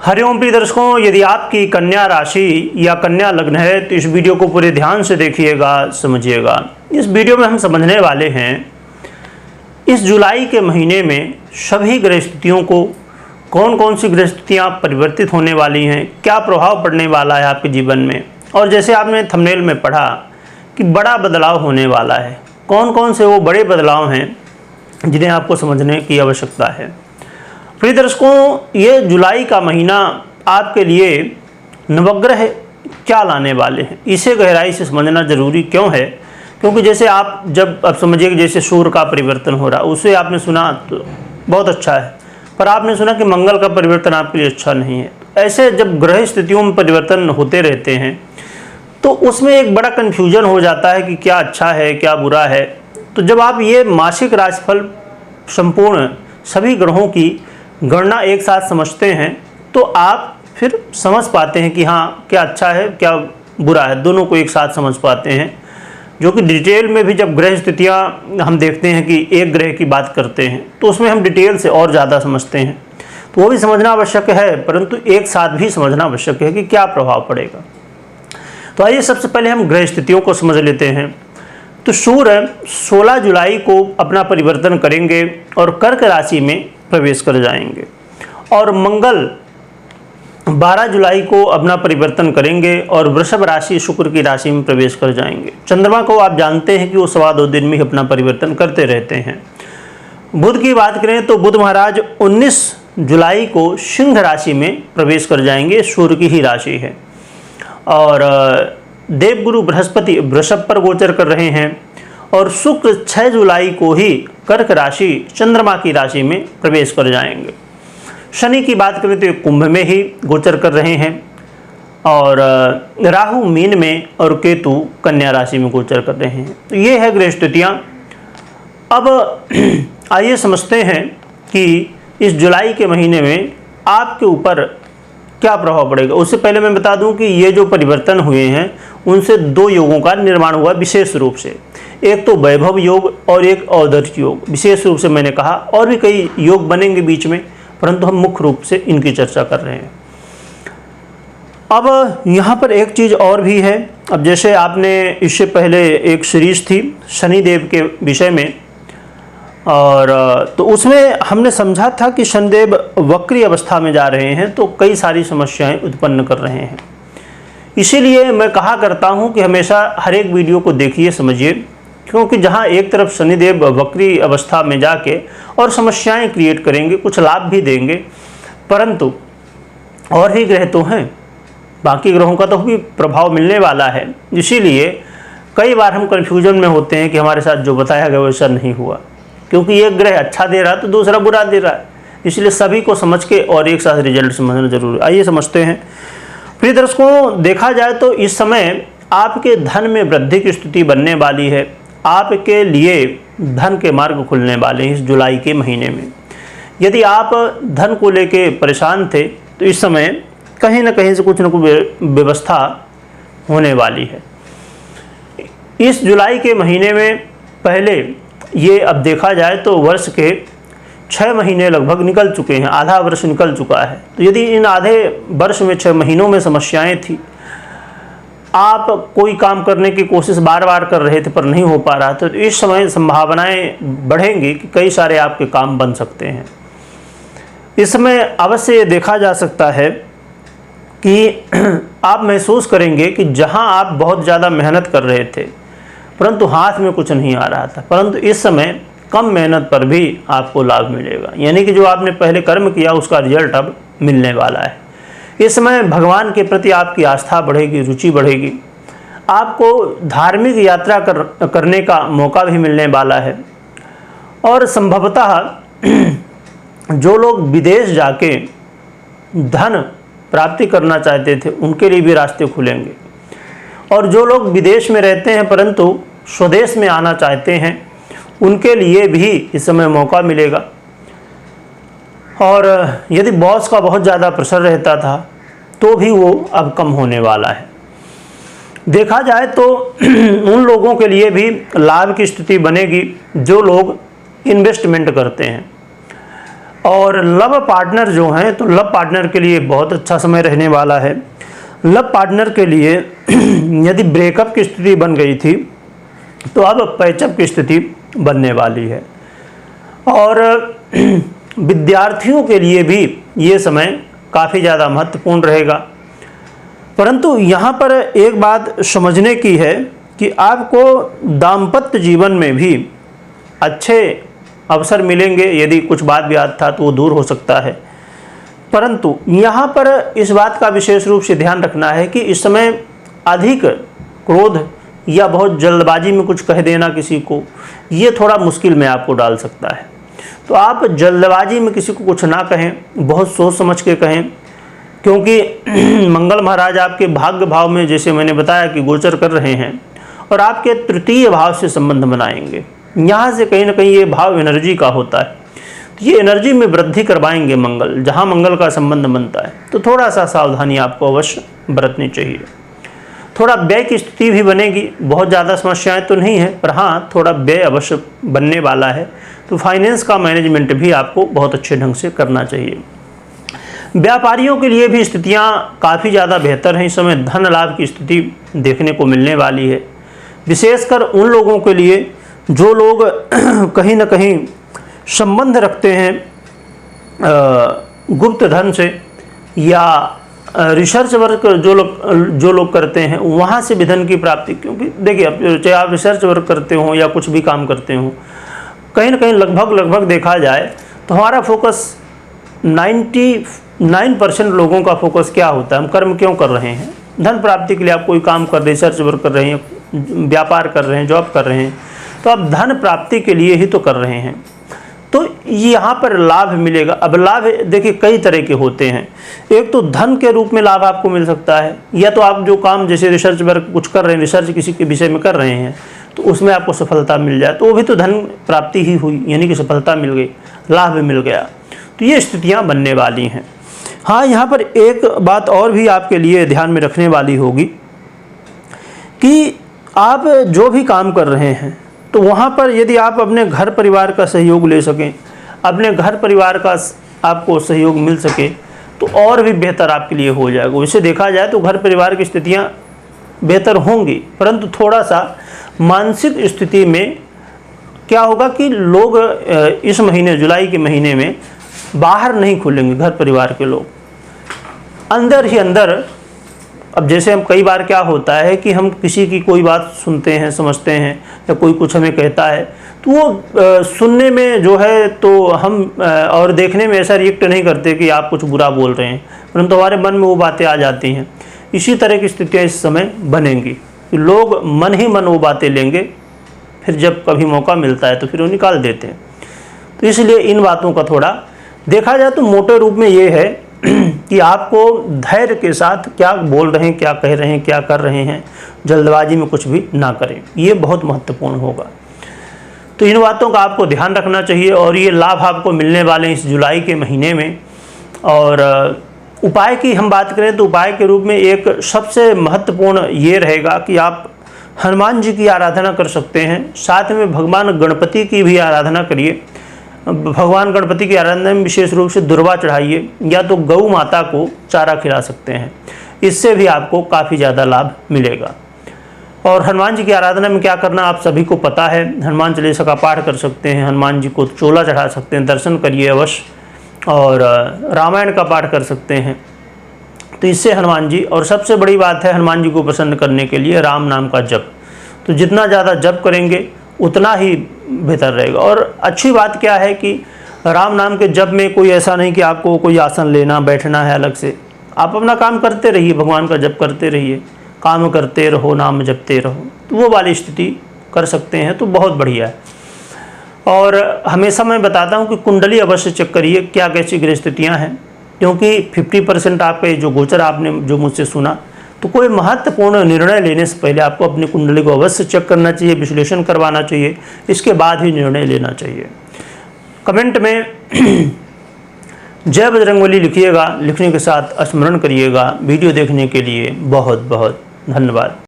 हरिओम प्रिय दर्शकों, यदि आपकी कन्या राशि या कन्या लग्न है तो इस वीडियो को पूरे ध्यान से देखिएगा, समझिएगा। इस वीडियो में हम समझने वाले हैं इस जुलाई के महीने में सभी ग्रह स्थितियों को, कौन कौन सी ग्रह स्थितियाँ परिवर्तित होने वाली हैं, क्या प्रभाव पड़ने वाला है आपके जीवन में। और जैसे आपने थंबनेल में पढ़ा कि बड़ा बदलाव होने वाला है, कौन कौन से वो बड़े बदलाव हैं जिन्हें आपको समझने की आवश्यकता है। प्रिय दर्शकों, ये जुलाई का महीना आपके लिए नवग्रह क्या लाने वाले हैं, इसे गहराई से समझना जरूरी क्यों है। क्योंकि जैसे आप समझिए कि जैसे सूर्य का परिवर्तन हो रहा, उसे आपने सुना तो बहुत अच्छा है, पर आपने सुना कि मंगल का परिवर्तन आपके लिए अच्छा नहीं है। ऐसे जब ग्रह स्थितियों में परिवर्तन होते रहते हैं तो उसमें एक बड़ा कन्फ्यूजन हो जाता है कि क्या अच्छा है क्या बुरा है। तो जब आप ये मासिक राशिफल संपूर्ण सभी ग्रहों की गणना एक साथ समझते हैं तो आप फिर समझ पाते हैं कि हाँ क्या अच्छा है क्या बुरा है, दोनों को एक साथ समझ पाते हैं। जो कि डिटेल में भी जब ग्रह स्थितियाँ हम देखते हैं कि एक ग्रह की बात करते हैं तो उसमें हम डिटेल से और ज़्यादा समझते हैं, तो वो भी समझना आवश्यक है, परंतु एक साथ भी समझना आवश्यक है कि क्या प्रभाव पड़ेगा। तो आइए सबसे पहले हम ग्रह स्थितियों को समझ लेते हैं। तो सूर्य 16 जुलाई को अपना परिवर्तन करेंगे और कर्क राशि में प्रवेश कर जाएंगे, और मंगल 12 जुलाई को अपना परिवर्तन करेंगे और वृषभ राशि शुक्र की राशि में प्रवेश कर जाएंगे। चंद्रमा को आप जानते हैं कि वो 2.25 दिन में अपना परिवर्तन करते रहते हैं। बुध की बात करें तो बुध महाराज 19 जुलाई को सिंह राशि में प्रवेश कर जाएंगे, सूर्य की ही राशि है। और देवगुरु बृहस्पति वृषभ पर गोचर कर रहे हैं, और शुक्र 6 जुलाई को ही कर्क राशि चंद्रमा की राशि में प्रवेश कर जाएंगे। शनि की बात करें तो कुंभ में ही गोचर कर रहे हैं, और राहु मीन में और केतु कन्या राशि में गोचर कर रहे हैं। तो ये है ग्रह स्थितियाँ। अब आइए समझते हैं कि इस जुलाई के महीने में आपके ऊपर क्या प्रभाव पड़ेगा। उससे पहले मैं बता दूं कि ये जो परिवर्तन हुए हैं उनसे 2 योगों का निर्माण हुआ विशेष रूप से। एक तो वैभव योग और एक औदर्य योग। विशेष रूप से मैंने कहा और भी कई योग बनेंगे बीच में, परंतु हम मुख्य रूप से इनकी चर्चा कर रहे हैं। अब यहाँ पर एक चीज़ और भी है। अब जैसे आपने इससे पहले एक सीरीज थी शनिदेव के विषय में, और तो उसमें हमने समझा था कि शनिदेव वक्री अवस्था में जा रहे हैं तो कई सारी समस्याएं उत्पन्न कर रहे हैं। इसीलिए मैं कहा करता हूं कि हमेशा हर एक वीडियो को देखिए, समझिए, क्योंकि जहां एक तरफ शनिदेव वक्री अवस्था में जाके और समस्याएं क्रिएट करेंगे, कुछ लाभ भी देंगे, परंतु और भी ग्रह तो हैं, बाकी ग्रहों का तो भी प्रभाव मिलने वाला है। इसीलिए कई बार हम कन्फ्यूजन में होते हैं कि हमारे साथ जो बताया गया वैसा नहीं हुआ, क्योंकि एक ग्रह अच्छा दे रहा है तो दूसरा बुरा दे रहा है। इसलिए सभी को समझ के और एक साथ रिजल्ट समझना जरूरी है। आइए समझते हैं। प्रिय दर्शकों, देखा जाए तो इस समय आपके धन में वृद्धि की स्थिति बनने वाली है। आपके लिए धन के मार्ग खुलने वाले हैं इस जुलाई के महीने में। यदि आप धन को लेके परेशान थे तो इस समय कहीं ना कहीं से कुछ न कुछ व्यवस्था होने वाली है। इस जुलाई के महीने में पहले ये अब देखा जाए तो वर्ष के 6 महीने लगभग निकल चुके हैं, आधा वर्ष निकल चुका है। तो यदि इन आधे वर्ष में 6 महीनों में समस्याएं थी, आप कोई काम करने की कोशिश बार बार कर रहे थे पर नहीं हो पा रहा था, तो इस समय संभावनाएं बढ़ेंगी कि कई सारे आपके काम बन सकते हैं। इस समय अवश्य ये देखा जा सकता है कि आप महसूस करेंगे कि जहां आप बहुत ज़्यादा मेहनत कर रहे थे परंतु हाथ में कुछ नहीं आ रहा था, परंतु इस समय कम मेहनत पर भी आपको लाभ मिलेगा। यानी कि जो आपने पहले कर्म किया उसका रिजल्ट अब मिलने वाला है। इस समय भगवान के प्रति आपकी आस्था बढ़ेगी, रुचि बढ़ेगी। आपको धार्मिक यात्रा करने का मौका भी मिलने वाला है, और संभवतः जो लोग विदेश जाके धन प्राप्ति करना चाहते थे उनके लिए भी रास्ते खुलेंगे, और जो लोग विदेश में रहते हैं परंतु स्वदेश में आना चाहते हैं उनके लिए भी इस समय मौका मिलेगा। और यदि बॉस का बहुत ज़्यादा प्रेशर रहता था तो भी वो अब कम होने वाला है। देखा जाए तो उन लोगों के लिए भी लाभ की स्थिति बनेगी जो लोग इन्वेस्टमेंट करते हैं, और लव पार्टनर जो हैं, तो लव पार्टनर के लिए बहुत अच्छा समय रहने वाला है। लव पार्टनर के लिए यदि ब्रेकअप की स्थिति बन गई थी तो अब पैचअप की स्थिति बनने वाली है। और विद्यार्थियों के लिए भी ये समय काफ़ी ज़्यादा महत्वपूर्ण रहेगा। परंतु यहाँ पर एक बात समझने की है कि आपको दाम्पत्य जीवन में भी अच्छे अवसर मिलेंगे। यदि कुछ वाद विवाद था तो वो दूर हो सकता है, परंतु यहाँ पर इस बात का विशेष रूप से ध्यान रखना है कि इस समय अधिक क्रोध या बहुत जल्दबाजी में कुछ कह देना किसी को, ये थोड़ा मुश्किल में आपको डाल सकता है। तो आप जल्दबाजी में किसी को कुछ ना कहें, बहुत सोच समझ के कहें, क्योंकि मंगल महाराज आपके भाग्य भाव में, जैसे मैंने बताया कि गोचर कर रहे हैं, और आपके तृतीय भाव से संबंध बनाएंगे। यहाँ से कहीं ना कहीं ये भाव एनर्जी का होता है, तो ये एनर्जी में वृद्धि करवाएंगे मंगल, जहाँ मंगल का संबंध बनता है। तो थोड़ा सा सावधानी आपको अवश्य बरतनी चाहिए। थोड़ा व्यय की स्थिति भी बनेगी, बहुत ज़्यादा समस्याएं तो नहीं है, पर हाँ थोड़ा व्यय अवश्य बनने वाला है। तो फाइनेंस का मैनेजमेंट भी आपको बहुत अच्छे ढंग से करना चाहिए। व्यापारियों के लिए भी स्थितियाँ काफ़ी ज़्यादा बेहतर हैं। इस समय धन लाभ की स्थिति देखने को मिलने वाली है, विशेषकर उन लोगों के लिए जो लोग कहीं ना कहीं संबंध रखते हैं गुप्त धन से, या रिसर्च वर्क जो लोग करते हैं, वहाँ से भी धन की प्राप्ति। क्योंकि देखिए, अब चाहे आप रिसर्च वर्क करते हो या कुछ भी काम करते हो, कहीं ना कहीं लगभग देखा जाए तो हमारा फोकस 99% लोगों का फोकस क्या होता है, हम कर्म क्यों कर रहे हैं? धन प्राप्ति के लिए। आप कोई काम कर रहे हैं, रिसर्च वर्क कर रहे हैं, व्यापार कर रहे हैं, जॉब कर रहे हैं, तो आप धन प्राप्ति के लिए ही तो कर रहे हैं। तो यहाँ पर लाभ मिलेगा। अब लाभ देखिए कई तरह के होते हैं। एक तो धन के रूप में लाभ आपको मिल सकता है, या तो आप जो काम जैसे रिसर्च वर्क कुछ कर रहे हैं, रिसर्च किसी के विषय में कर रहे हैं, तो उसमें आपको सफलता मिल जाए, तो वो भी तो धन प्राप्ति ही हुई, यानी कि सफलता मिल गई, लाभ मिल गया। तो ये स्थितियाँ बनने वाली हैं। हाँ, यहाँ पर एक बात और भी आपके लिए ध्यान में रखने वाली होगी कि आप जो भी काम कर रहे हैं, तो वहाँ पर यदि आप अपने घर परिवार का सहयोग ले सकें, अपने घर परिवार का आपको सहयोग मिल सके, तो और भी बेहतर आपके लिए हो जाएगा। वैसे देखा जाए तो घर परिवार की स्थितियाँ बेहतर होंगी, परंतु थोड़ा सा मानसिक स्थिति में क्या होगा कि लोग इस महीने, जुलाई के महीने में बाहर नहीं खुलेंगे। घर परिवार के लोग अंदर ही अंदर, अब जैसे हम कई बार क्या होता है कि हम किसी की कोई बात सुनते हैं, समझते हैं, या कोई कुछ हमें कहता है, तो वो सुनने में जो है तो हम और देखने में ऐसा रिएक्ट नहीं करते कि आप कुछ बुरा बोल रहे हैं, परंतु हमारे मन में वो बातें आ जाती हैं। इसी तरह की स्थितियाँ इस समय बनेंगी कि लोग मन ही मन वो बातें लेंगे, फिर जब कभी मौका मिलता है तो फिर वो निकाल देते हैं। तो इसलिए इन बातों का थोड़ा देखा जाए तो मोटे रूप में ये है कि आपको धैर्य के साथ क्या बोल रहे हैं, क्या कह रहे हैं, क्या कर रहे हैं, जल्दबाजी में कुछ भी ना करें, ये बहुत महत्वपूर्ण होगा। तो इन बातों का आपको ध्यान रखना चाहिए, और ये लाभ आपको मिलने वाले इस जुलाई के महीने में। और उपाय की हम बात करें तो उपाय के रूप में एक सबसे महत्वपूर्ण ये रहेगा कि आप हनुमान जी की आराधना कर सकते हैं। साथ में भगवान गणपति की भी आराधना करिए। भगवान गणपति की आराधना में विशेष रूप से दुर्वा चढ़ाइए, या तो गौ माता को चारा खिला सकते हैं, इससे भी आपको काफ़ी ज़्यादा लाभ मिलेगा। और हनुमान जी की आराधना में क्या करना आप सभी को पता है, हनुमान चालीसा का पाठ कर सकते हैं, हनुमान जी को चोला चढ़ा सकते हैं, दर्शन करिए अवश्य, और रामायण का पाठ कर सकते हैं। तो इससे हनुमान जी, और सबसे बड़ी बात है हनुमान जी को प्रसन्न करने के लिए राम नाम का जप, तो जितना ज़्यादा जप करेंगे उतना ही बेहतर रहेगा। और अच्छी बात क्या है कि राम नाम के जप में कोई ऐसा नहीं कि आपको कोई आसन लेना बैठना है अलग से। आप अपना काम करते रहिए, भगवान का जप करते रहिए, काम करते रहो, नाम जपते रहो, तो वो वाली स्थिति कर सकते हैं, तो बहुत बढ़िया है। और हमेशा मैं बताता हूँ कि कुंडली अवश्य चेक करिए क्या कैसी ग्रह स्थितियाँ हैं, क्योंकि 50% आपका जो गोचर आपने जो मुझसे सुना, तो कोई महत्वपूर्ण निर्णय लेने से पहले आपको अपनी कुंडली को अवश्य चेक करना चाहिए, विश्लेषण करवाना चाहिए, इसके बाद ही निर्णय लेना चाहिए। कमेंट में जय बजरंगबली लिखिएगा, लिखने के साथ स्मरण करिएगा। वीडियो देखने के लिए बहुत बहुत धन्यवाद।